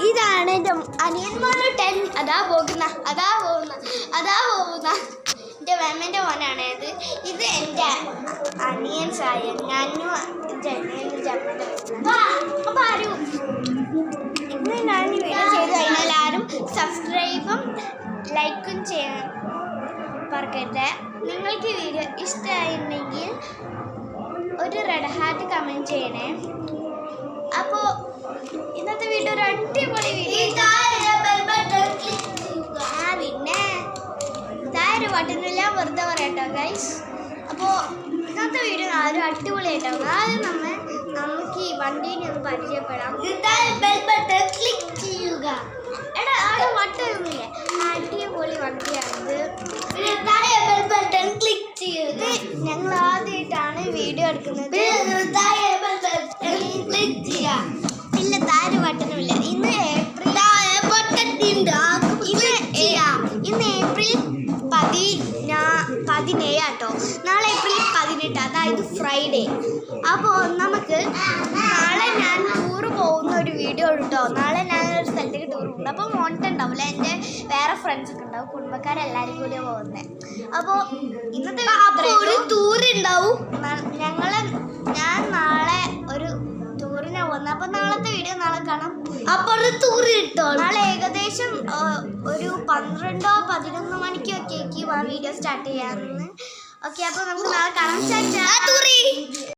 ഇതാണ് എൻ്റെ അനിയന്മാരുടെ 10. അതാ പോകുന്ന എൻ്റെ മാമൻ്റെ മോനാണ് ഇത് എൻ്റെ അനിയൻ സായൻ. ഞാനും ജമ്മൻ്റെ അപ്പോൾ ആരും ഇന്ന് ഞാൻ വീഡിയോ ചെയ്ത് കഴിഞ്ഞാൽ ആരും സബ്സ്ക്രൈബും ലൈക്കും ചെയ്യാൻ മറക്കരുത്. നിങ്ങൾക്ക് ഈ വീഡിയോ ഇഷ്ടമായിരുന്നെങ്കിൽ ഒരു റെഡ് ഹാർട്ട് കമൻറ്റ് ചെയ്യണേ. അപ്പോൾ ഇന്നത്തെ വീഡിയോ ഒരു അടിപൊളി വീഡിയോ. പിന്നെ താഴെ ബട്ടണില്ല, വെറുതെ പറയാട്ടോ ഗൈസ്. അപ്പോൾ ഇന്നത്തെ വീഡിയോ ഒരു അടിപൊളിയായിട്ടാവും. ആദ്യം നമുക്ക് ഈ വണ്ടീനെ ഒന്ന് പരിചയപ്പെടാം. ക്ലിക്ക് ചെയ്യുക. എടാ അവിടെ വട്ടമൊന്നുമില്ലേ, അടിപൊളി വണ്ടിയാണിത്. ക്ലിക്ക് ചെയ്യുക. ഞങ്ങൾ ആദ്യമായിട്ടാണ് വീഡിയോ എടുക്കുന്നത്. ഇല്ല, താഴെ ബട്ടണുമില്ല. ഇന്ന് ഏപ്രിൽ 17 ആട്ടോ. നാളെ ഏപ്രിൽ 18, അതായത് ഫ്രൈഡേ. അപ്പോൾ നമുക്ക് നാളെ ഞാൻ ടൂറ് പോകുന്ന ഒരു വീഡിയോ കേട്ടോ. നാളെ ഞാൻ ഒരു സ്ഥലത്തേക്ക് ടൂർ പോകുന്നത്. അപ്പോൾ മോണിറ്റ് ഉണ്ടാവില്ല, എൻ്റെ വേറെ ഫ്രണ്ട്സൊക്കെ ഉണ്ടാവും, കുടുംബക്കാരെല്ലാവരും കൂടിയാണ് പോകുന്നത്. അപ്പോൾ ഇന്നത്തെ ഒരു ടൂർ ഉണ്ടാവും. ഞാൻ നാളെ ഒരു ടൂറിനാണ് പോകുന്നത്. അപ്പോൾ നാളത്തെ വീഡിയോ നാളെ കാണാം. അപ്പോൾ ഒരു ടൂർ കിട്ടും. നാളെ ഏകദേശം ഒരു 12-11 മണിക്കൊക്കെ ആ വീഡിയോ സ്റ്റാർട്ട് ചെയ്യാമെന്ന്. ഓക്കെ, അപ്പോൾ നമുക്ക് നാളെ കാണാം.